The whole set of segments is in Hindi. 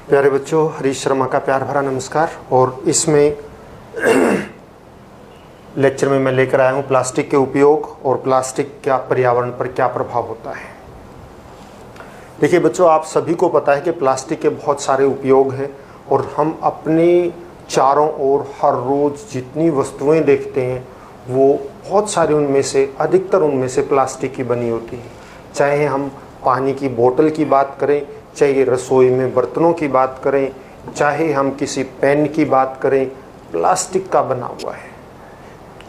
प्यारे बच्चों, हरीश शर्मा का प्यार भरा नमस्कार। और इसमें लेक्चर में मैं लेकर आया हूँ प्लास्टिक के उपयोग और प्लास्टिक का पर्यावरण पर क्या प्रभाव होता है। देखिए बच्चों, आप सभी को पता है कि प्लास्टिक के बहुत सारे उपयोग हैं और हम अपने चारों ओर हर रोज़ जितनी वस्तुएं देखते हैं वो बहुत सारी उनमें से अधिकतर उनमें से प्लास्टिक की बनी होती है। चाहे हम पानी की बोतल की बात करें, चाहे रसोई में बर्तनों की बात करें, चाहे हम किसी पेन की बात करें, प्लास्टिक का बना हुआ है।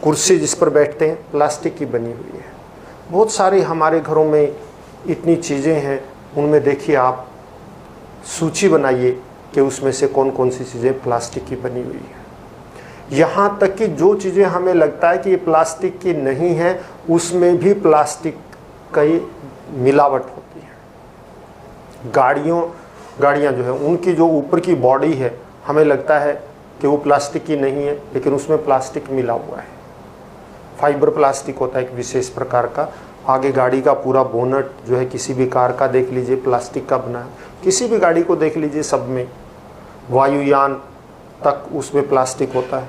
कुर्सी जिस पर बैठते हैं प्लास्टिक की बनी हुई है। बहुत सारे हमारे घरों में इतनी चीज़ें हैं, उनमें देखिए आप सूची बनाइए कि उसमें से कौन कौन सी चीज़ें प्लास्टिक की बनी हुई है। यहाँ तक कि जो चीज़ें हमें लगता है कि ये प्लास्टिक की नहीं है, उसमें भी प्लास्टिक की मिलावट होती है। गाड़ियाँ जो है उनकी जो ऊपर की बॉडी है, हमें लगता है कि वो प्लास्टिक की नहीं है, लेकिन उसमें प्लास्टिक मिला हुआ है। फाइबर प्लास्टिक होता है एक विशेष प्रकार का। आगे गाड़ी का पूरा बोनट जो है किसी भी कार का देख लीजिए प्लास्टिक का बना है। किसी भी गाड़ी को देख लीजिए, सब में, वायुयान तक उसमें प्लास्टिक होता है।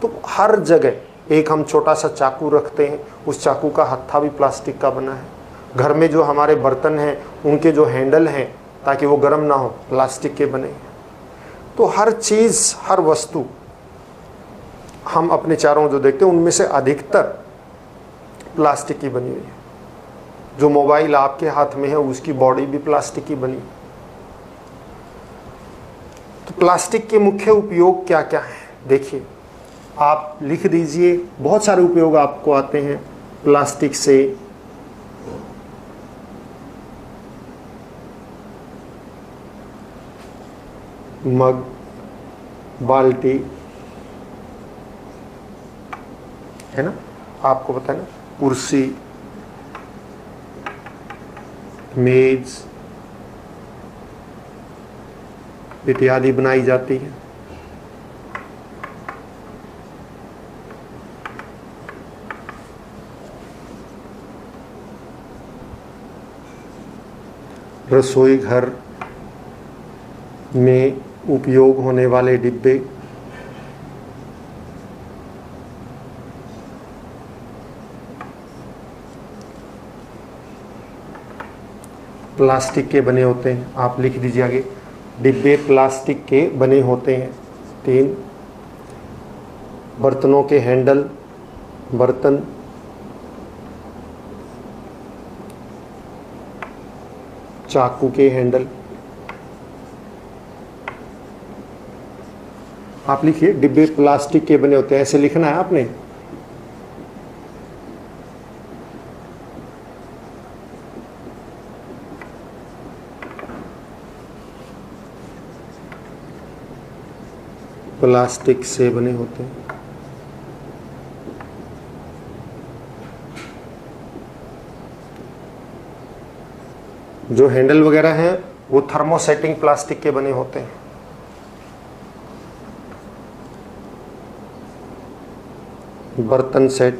तो हर जगह एक हम छोटा सा चाकू रखते हैं, उस चाकू का हत्था भी प्लास्टिक का बना है। घर में जो हमारे बर्तन हैं उनके जो हैंडल हैं ताकि वो गर्म ना हो, प्लास्टिक के बने हैं। तो हर चीज़, हर वस्तु हम अपने चारों जो देखते हैं उनमें से अधिकतर प्लास्टिक की बनी हुई है। जो मोबाइल आपके हाथ में है उसकी बॉडी भी प्लास्टिक की बनी। तो प्लास्टिक के मुख्य उपयोग क्या क्या हैं देखिए, आप लिख दीजिए। बहुत सारे उपयोग आपको आते हैं प्लास्टिक से। मग, बाल्टी, है ना, आपको पता है ना, कुर्सी, मेज इत्यादि बनाई जाती है। रसोई घर में उपयोग होने वाले डिब्बे, प्लास्टिक के बने होते हैं। आप लिख दीजिए आगे, डिब्बे प्लास्टिक के बने होते हैं। 3, बर्तनों के हैंडल, बर्तन, चाकू के हैंडल। आप लिखिए डिब्बे प्लास्टिक के बने होते हैं, ऐसे लिखना है आपने। प्लास्टिक से बने होते हैं। जो हैंडल वगैरह हैं वो थर्मोसेटिंग प्लास्टिक के बने होते हैं। बर्तन सेट,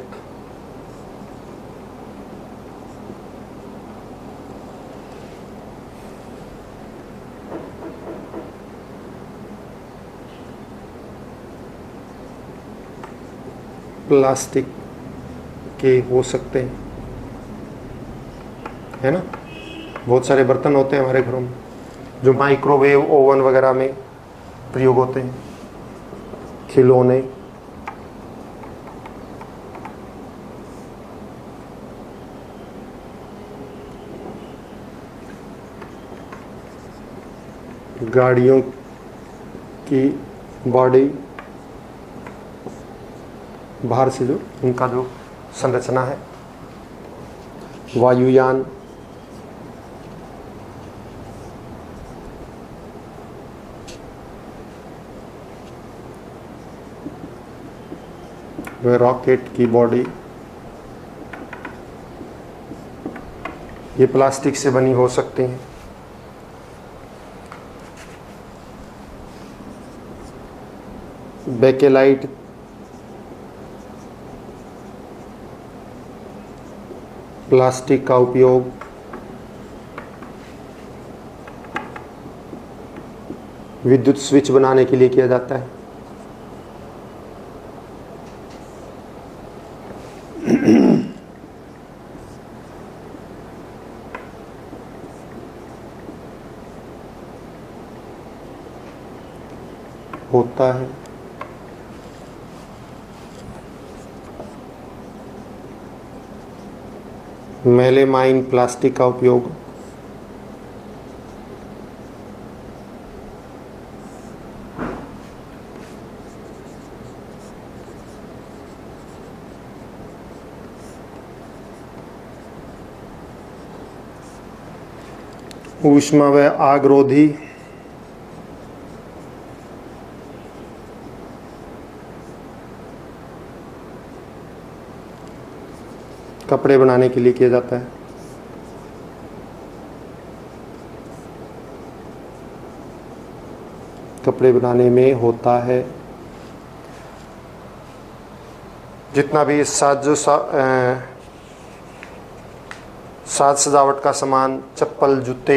प्लास्टिक के हो सकते हैं, है ना। बहुत सारे बर्तन होते हैं हमारे घरों में जो माइक्रोवेव ओवन वगैरह में प्रयोग होते हैं। खिलौने, गाड़ियों की बॉडी, बाहर से जो उनका जो संरचना है, वायुयान, वह रॉकेट की बॉडी, ये प्लास्टिक से बनी हो सकती हैं। बेकेलाइट, प्लास्टिक का उपयोग विद्युत स्विच बनाने के लिए किया जाता है। होता है। मेलेमाइन प्लास्टिक का उपयोग ऊष्मा व आगरोधी कपड़े बनाने के लिए किया जाता है। कपड़े बनाने में होता है। जितना भी साज सजावट का सामान, चप्पल, जूते,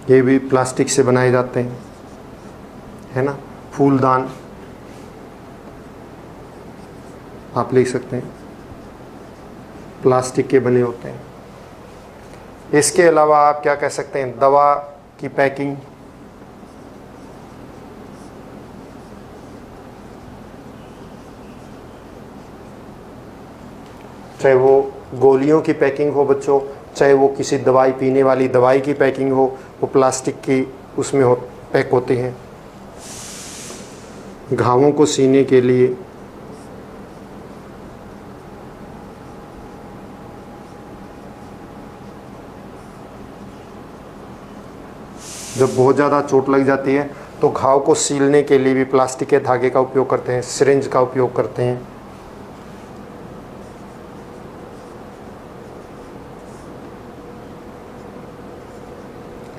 ये भी प्लास्टिक से बनाए जाते हैं, है ना। फूलदान आप लिख सकते हैं, प्लास्टिक के बने होते हैं। इसके अलावा आप क्या कह सकते हैं, दवा की पैकिंग, चाहे वो गोलियों की पैकिंग हो बच्चों, चाहे वो किसी दवाई पीने वाली दवाई की पैकिंग हो, वो प्लास्टिक की उसमें पैक होते हैं। घावों को सीने के लिए जब बहुत ज़्यादा चोट लग जाती है तो घाव को सीलने के लिए भी प्लास्टिक के धागे का उपयोग करते हैं, सिरिंज का उपयोग करते हैं।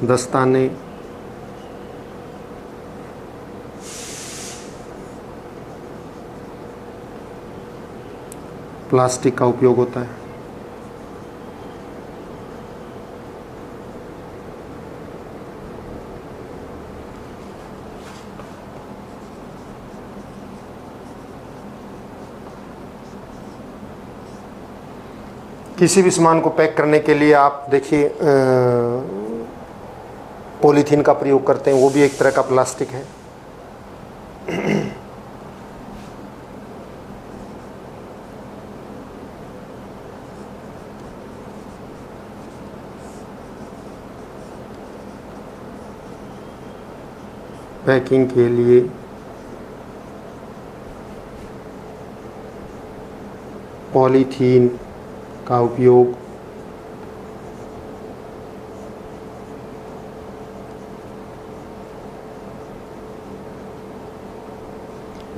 दस्ताने, प्लास्टिक का उपयोग होता है। किसी भी सामान को पैक करने के लिए आप देखिए पॉलीथीन का प्रयोग करते हैं, वो भी एक तरह का प्लास्टिक है। पैकिंग के लिए पॉलीथीन का उपयोग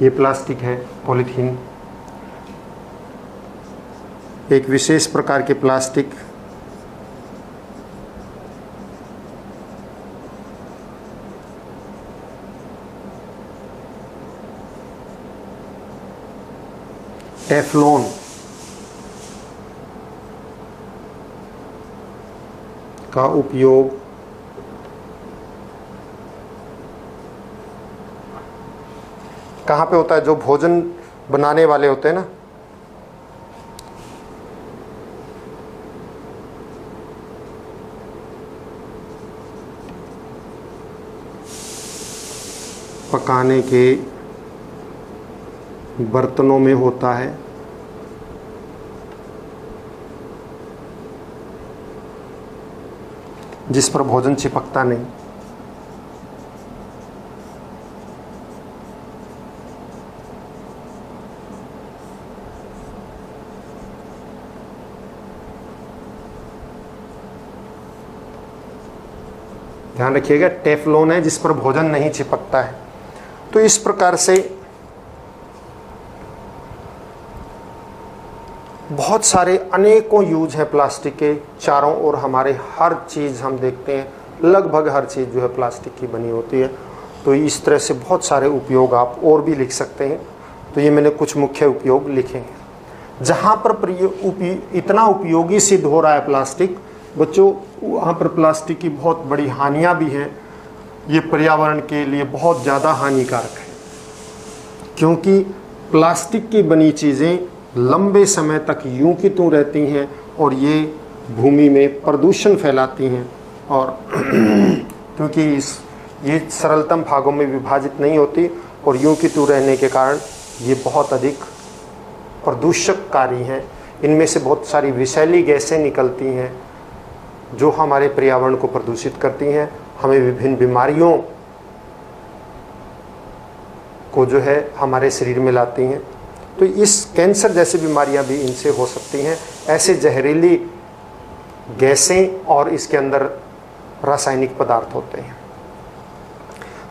ये प्लास्टिक है, पॉलीथीन। एक विशेष प्रकार के प्लास्टिक टेफ्लॉन का उपयोग कहाँ पे होता है, जो भोजन बनाने वाले होते हैं ना, पकाने के बर्तनों में होता है। जिस पर भोजन चिपकता नहीं। ध्यान रखिएगा, टेफ्लॉन है जिस पर भोजन नहीं चिपकता है। तो इस प्रकार से बहुत सारे अनेकों यूज हैं प्लास्टिक के। चारों ओर हमारे हर चीज़ हम देखते हैं लगभग हर चीज़ जो है प्लास्टिक की बनी होती है। तो इस तरह से बहुत सारे उपयोग आप और भी लिख सकते हैं। तो ये मैंने कुछ मुख्य उपयोग लिखे हैं। जहाँ पर इतना उपयोगी सिद्ध हो रहा है प्लास्टिक बच्चों, वहाँ पर प्लास्टिक की बहुत बड़ी हानियाँ भी हैं। ये पर्यावरण के लिए बहुत ज़्यादा हानिकारक है, क्योंकि प्लास्टिक की बनी चीज़ें लंबे समय तक यूं की त्यों रहती हैं और ये भूमि में प्रदूषण फैलाती हैं। और क्योंकि ये सरलतम भागों में विभाजित नहीं होती और यूं की त्यों रहने के कारण ये बहुत अधिक प्रदूषककारी हैं। इनमें से बहुत सारी विषैली गैसें निकलती हैं जो हमारे पर्यावरण को प्रदूषित करती हैं, हमें विभिन्न बीमारियों को जो है हमारे शरीर में लाती हैं। तो इस कैंसर जैसी बीमारियां भी इनसे हो सकती हैं। ऐसे जहरीली गैसें और इसके अंदर रासायनिक पदार्थ होते हैं।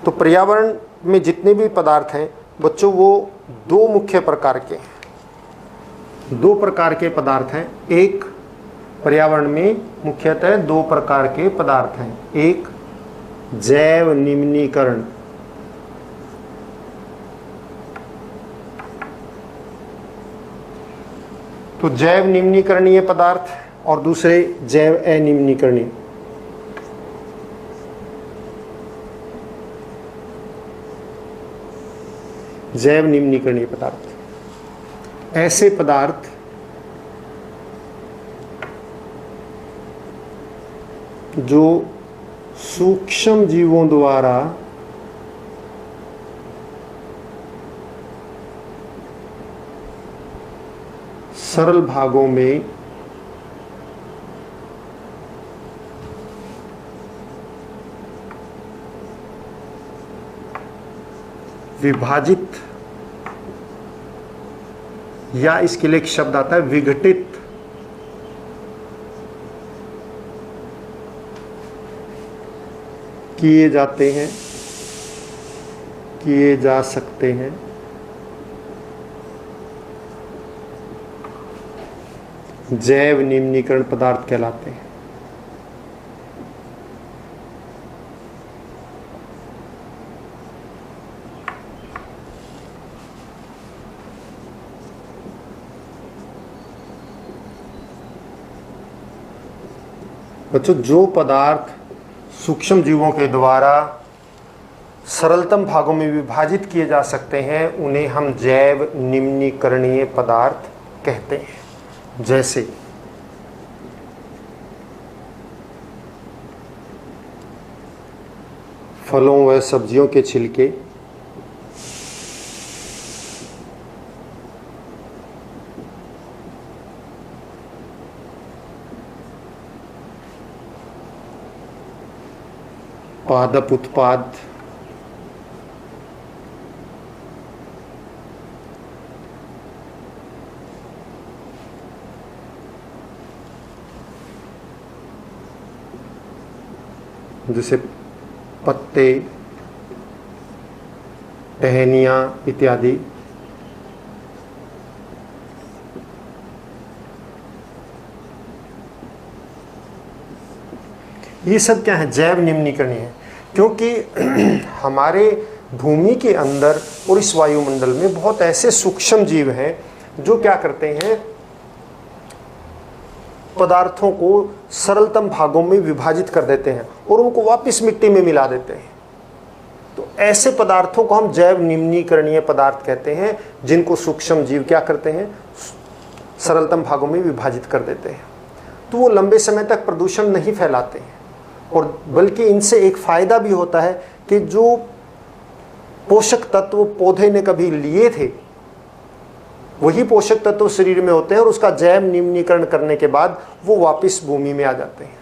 तो पर्यावरण में जितने भी पदार्थ हैं बच्चों, वो दो मुख्य प्रकार के हैं। दो प्रकार के पदार्थ हैं। एक पर्यावरण में मुख्यतः दो प्रकार के पदार्थ हैं। एक जैव निम्नीकरण, तो जैव निम्नीकरणीय पदार्थ, और दूसरे जैव अनिम्नीकरणीय। जैव निम्नीकरणीय पदार्थ ऐसे पदार्थ जो सूक्ष्म जीवों द्वारा सरल भागों में विभाजित, या इसके लिए एक शब्द आता है विघटित, किए जाते हैं, किए जा सकते हैं, जैव निम्नीकरण पदार्थ कहलाते हैं। बच्चों, जो पदार्थ सूक्ष्म जीवों के द्वारा सरलतम भागों में विभाजित किए जा सकते हैं उन्हें हम जैव निम्नीकरणीय पदार्थ कहते हैं। जैसे फलों व सब्जियों के छिलके, पादप उत्पाद, जैसे पत्ते, टहनियाँ इत्यादि, ये सब क्या है? जैव निम्नीकरणीय है। क्योंकि हमारे भूमि के अंदर और इस वायुमंडल में बहुत ऐसे सूक्ष्म जीव हैं जो क्या करते हैं, पदार्थों को सरलतम भागों में विभाजित कर देते हैं और उनको वापस मिट्टी में मिला देते हैं। तो ऐसे पदार्थों को हम जैव निम्नीकरणीय पदार्थ कहते हैं, जिनको सूक्ष्म जीव क्या करते हैं, सरलतम भागों में विभाजित कर देते हैं। तो वो लंबे समय तक प्रदूषण नहीं फैलाते हैं, और बल्कि इनसे एक फायदा भी होता है कि जो पोषक तत्व पौधे ने कभी लिए थे वही पोषक तत्व शरीर में होते हैं, और उसका जैव निम्नीकरण करने के बाद वो वापस भूमि में आ जाते हैं।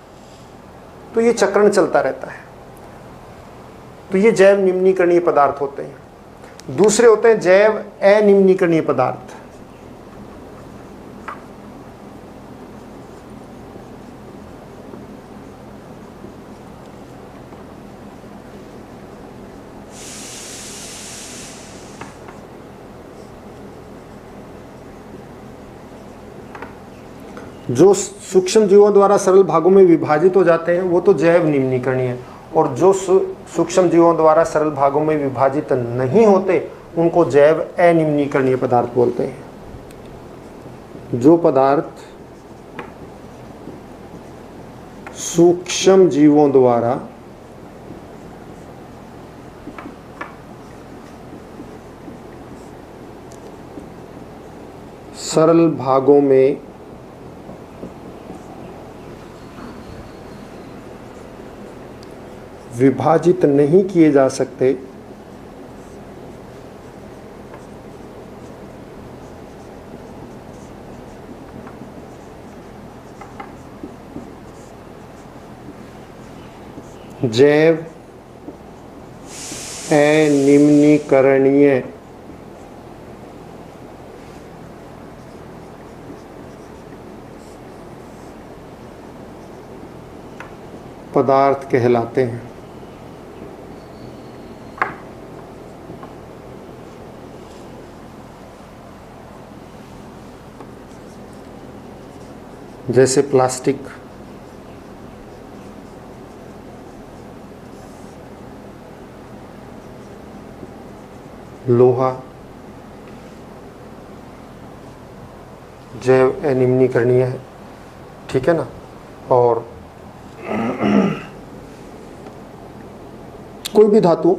तो ये चक्रण चलता रहता है। तो ये जैव निम्नीकरणीय पदार्थ होते हैं। दूसरे होते हैं जैव अनिम्नीकरणीय पदार्थ। जो सूक्ष्म जीवों द्वारा सरल भागों में विभाजित हो जाते हैं वो तो जैव निम्नीकरणीय है, और जो सूक्ष्म जीवों द्वारा सरल भागों में विभाजित नहीं होते उनको जैव अनिम्नीकरणीय पदार्थ बोलते हैं। जो पदार्थ सूक्ष्म जीवों द्वारा सरल भागों में विभाजित नहीं किए जा सकते जैव अनिम्नीकरणीय पदार्थ कहलाते हैं। जैसे प्लास्टिक, लोहा जैव अनिम्नीकरणीय है, ठीक है ना। और कोई भी धातु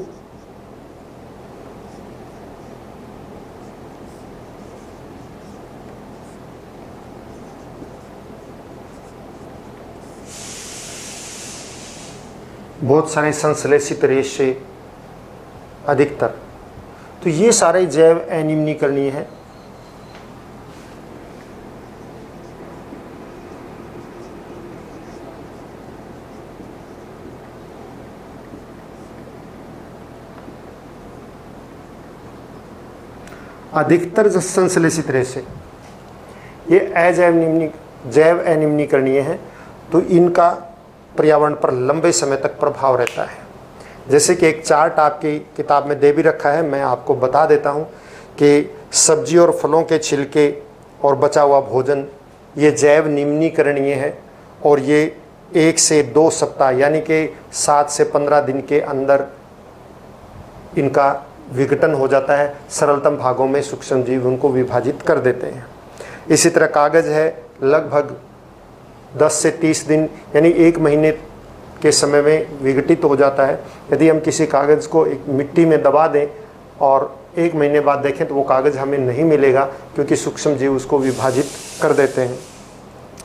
बहुत सारे संश्लेषित रेशे अधिकतर, तो ये सारे जैव अनिम्नीकरणीय हैं। अधिकतर जो संश्लेषित रेशे ये जैव अनिम्नीकरणीय हैं, तो इनका पर्यावरण पर लंबे समय तक प्रभाव रहता है। जैसे कि एक चार्ट आपकी किताब में दे भी रखा है, मैं आपको बता देता हूँ कि सब्जी और फलों के छिलके और बचा हुआ भोजन ये जैव निम्नीकरणीय है, और ये 1 से 2 सप्ताह यानी कि 7 से 15 दिन के अंदर इनका विघटन हो जाता है। सरलतम भागों में सूक्ष्म जीव उनको विभाजित कर देते हैं। इसी तरह कागज़ है, लगभग 10 से 30 दिन यानी 1 महीने के समय में विघटित हो जाता है। यदि हम किसी कागज़ को एक मिट्टी में दबा दें और 1 महीने बाद देखें तो वो कागज़ हमें नहीं मिलेगा, क्योंकि सूक्ष्म जीव उसको विभाजित कर देते हैं।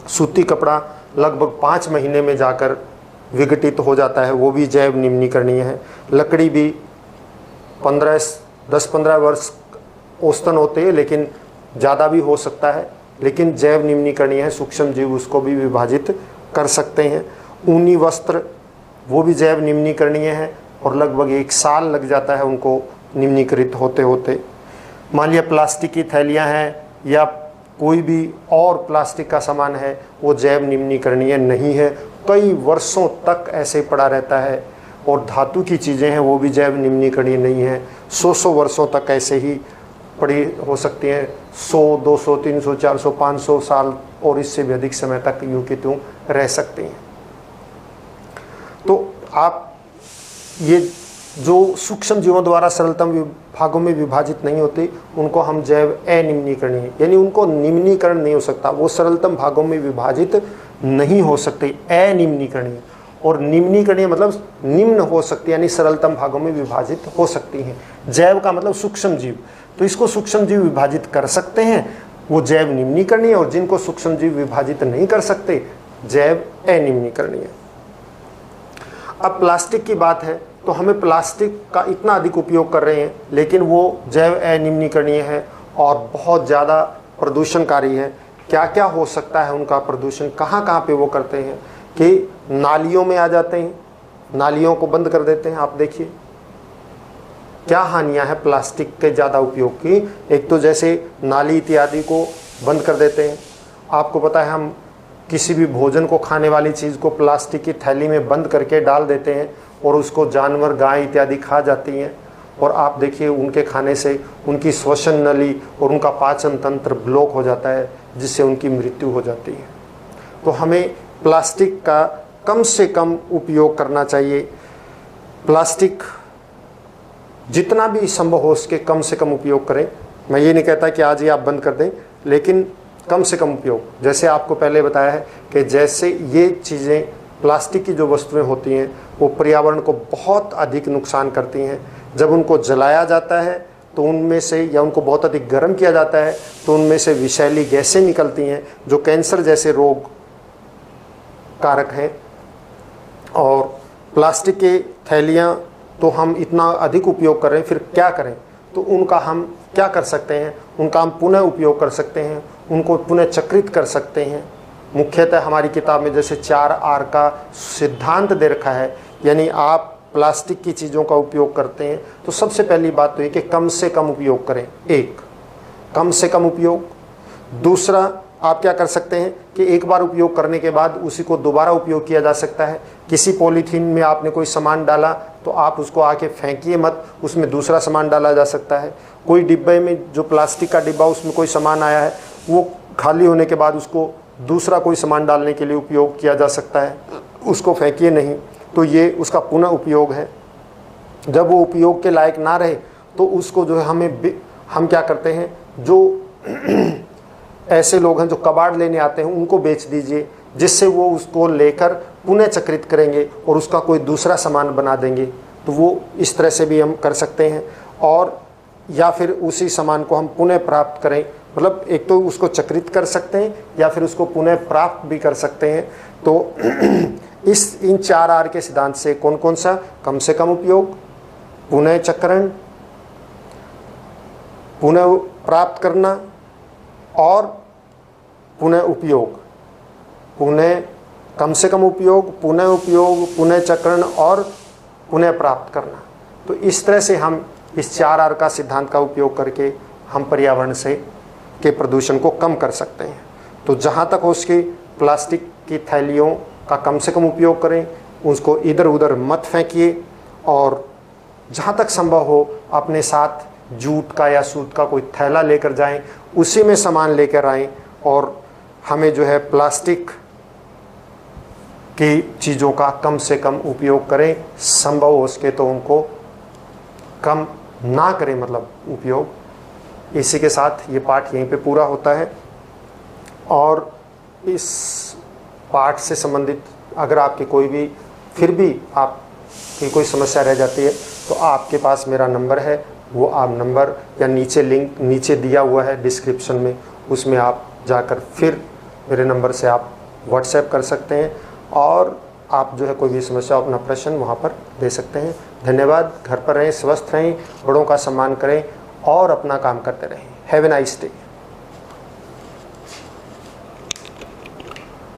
सूती कपड़ा लगभग 5 महीने में जाकर विघटित हो जाता है, वो भी जैव निम्नीकरणीय है। लकड़ी भी 10-15 वर्ष औसतन होते हैं, लेकिन ज़्यादा भी हो सकता है, लेकिन जैव निम्नीकरणीय है, सूक्ष्म जीव उसको भी विभाजित कर सकते हैं। ऊनी वस्त्र वो भी जैव निम्नीकरणीय है, और लगभग 1 साल लग जाता है उनको निम्नीकृत होते होते। मान लिया प्लास्टिक की थैलियाँ हैं या कोई भी और प्लास्टिक का सामान है, वो जैव निम्नीकरणीय नहीं है, कई वर्षों तक ऐसे पड़ा रहता है। और धातु की चीज़ें हैं वो भी जैव निम्नीकरणीय नहीं है, 100 वर्षों तक ऐसे ही पड़ी हो सकती हैं, 100, 200, 300, 400, 500 साल और इससे भी अधिक समय तक यूं की त्यों रह सकते हैं। तो आप ये जो सूक्ष्म जीवों द्वारा सरलतम भागों में विभाजित नहीं होते उनको हम जैव अनिम्नीकरणीय, यानी उनको निम्नीकरण नहीं हो सकता, वो सरलतम भागों में विभाजित नहीं हो सकते, अनिम्नीकरणीय। और निम्नीकरणीय मतलब निम्न हो सकती है, यानी सरलतम भागों में विभाजित हो सकती हैं। जैव का मतलब सूक्ष्म जीव, तो इसको सूक्ष्म जीव विभाजित कर सकते हैं, वो जैव निम्नीकरणीय। और जिनको सूक्ष्म जीव विभाजित नहीं कर सकते, जैव अनिम्नीकरणीय। अब प्लास्टिक की बात है, तो हमें प्लास्टिक का इतना अधिक उपयोग कर रहे हैं, लेकिन वो जैव अनिम्नीकरणीय है और बहुत ज़्यादा प्रदूषणकारी है। क्या क्या हो सकता है उनका प्रदूषण, कहाँ कहाँ पे वो करते हैं कि नालियों में आ जाते हैं, नालियों को बंद कर देते हैं। आप देखिए क्या हानियां हैं प्लास्टिक के ज़्यादा उपयोग की। एक तो जैसे नाली इत्यादि को बंद कर देते हैं। आपको पता है हम किसी भी भोजन को, खाने वाली चीज़ को प्लास्टिक की थैली में बंद करके डाल देते हैं और उसको जानवर, गाय इत्यादि खा जाती हैं, और आप देखिए उनके खाने से उनकी श्वसन नली और उनका पाचन तंत्र ब्लॉक हो जाता है, जिससे उनकी मृत्यु हो जाती है। तो हमें प्लास्टिक का कम से कम उपयोग करना चाहिए। प्लास्टिक जितना भी संभव हो उसके कम से कम उपयोग करें। मैं ये नहीं कहता कि आज ही आप बंद कर दें, लेकिन कम से कम उपयोग। जैसे आपको पहले बताया है कि जैसे ये चीज़ें, प्लास्टिक की जो वस्तुएं होती हैं वो पर्यावरण को बहुत अधिक नुकसान करती हैं। जब उनको जलाया जाता है तो उनमें से, या उनको बहुत अधिक गर्म किया जाता है तो उनमें से विषैली गैसें निकलती हैं जो कैंसर जैसे रोग कारक हैं। और प्लास्टिक की थैलियाँ तो हम इतना अधिक उपयोग कर रहे हैं, फिर क्या करें? तो उनका हम क्या कर सकते हैं? उनका हम पुनः उपयोग कर सकते हैं, उनको पुनः चक्रित कर सकते हैं। मुख्यतः हमारी किताब में जैसे 4R का सिद्धांत दे रखा है, यानी आप प्लास्टिक की चीज़ों का उपयोग करते हैं तो सबसे पहली बात तो ये कि कम से कम उपयोग करें। एक, कम से कम उपयोग। दूसरा, आप क्या कर सकते हैं कि एक बार उपयोग करने के बाद उसी को दोबारा उपयोग किया जा सकता है। किसी पॉलीथीन में आपने कोई सामान डाला तो आप उसको आके फेंकिए मत, उसमें दूसरा सामान डाला जा सकता है। कोई डिब्बे में, जो प्लास्टिक का डिब्बा, उसमें कोई सामान आया है, वो खाली होने के बाद उसको दूसरा कोई सामान डालने के लिए उपयोग किया जा सकता है, उसको फेंकिए नहीं। तो ये उसका पुनः उपयोग है। जब वो उपयोग के लायक ना रहे तो उसको जो है हम क्या करते हैं, जो ऐसे लोग हैं जो कबाड़ लेने आते हैं उनको बेच दीजिए, जिससे वो उसको लेकर पुनः चक्रित करेंगे और उसका कोई दूसरा सामान बना देंगे। तो वो इस तरह से भी हम कर सकते हैं। और या फिर उसी सामान को हम पुनः प्राप्त करें, मतलब एक तो उसको चक्रित कर सकते हैं या फिर उसको पुनः प्राप्त भी कर सकते हैं। तो इन 4R के सिद्धांत से कौन कौन सा? कम से कम उपयोग, पुनः चक्रण, पुनः प्राप्त करना और पुनः उपयोग। पुनः, कम से कम उपयोग, पुनः उपयोग, पुनः चक्रण और पुनः प्राप्त करना। तो इस तरह से हम इस 4R का सिद्धांत का उपयोग करके हम पर्यावरण से के प्रदूषण को कम कर सकते हैं। तो जहाँ तक हो सके प्लास्टिक की थैलियों का कम से कम उपयोग करें, उसको इधर उधर मत फेंकिए, और जहाँ तक संभव हो अपने साथ जूट का या सूत का कोई थैला लेकर जाएं, उसी में सामान लेकर आएं। और हमें जो है प्लास्टिक की चीज़ों का कम से कम उपयोग करें, संभव हो सके तो उनको कम ना करें, मतलब उपयोग। इसी के साथ ये पाठ यहीं पे पूरा होता है। और इस पाठ से संबंधित अगर आपकी कोई भी, फिर भी आपकी कोई समस्या रह जाती है तो आपके पास मेरा नंबर है, वो आप नंबर या नीचे लिंक नीचे दिया हुआ है डिस्क्रिप्शन में, उसमें आप जाकर फिर मेरे नंबर से आप व्हाट्सएप कर सकते हैं और आप जो है कोई भी समस्या, अपना प्रश्न वहाँ पर दे सकते हैं। धन्यवाद। घर पर रहें, स्वस्थ रहें, बड़ों का सम्मान करें और अपना काम करते रहें। Have a nice day.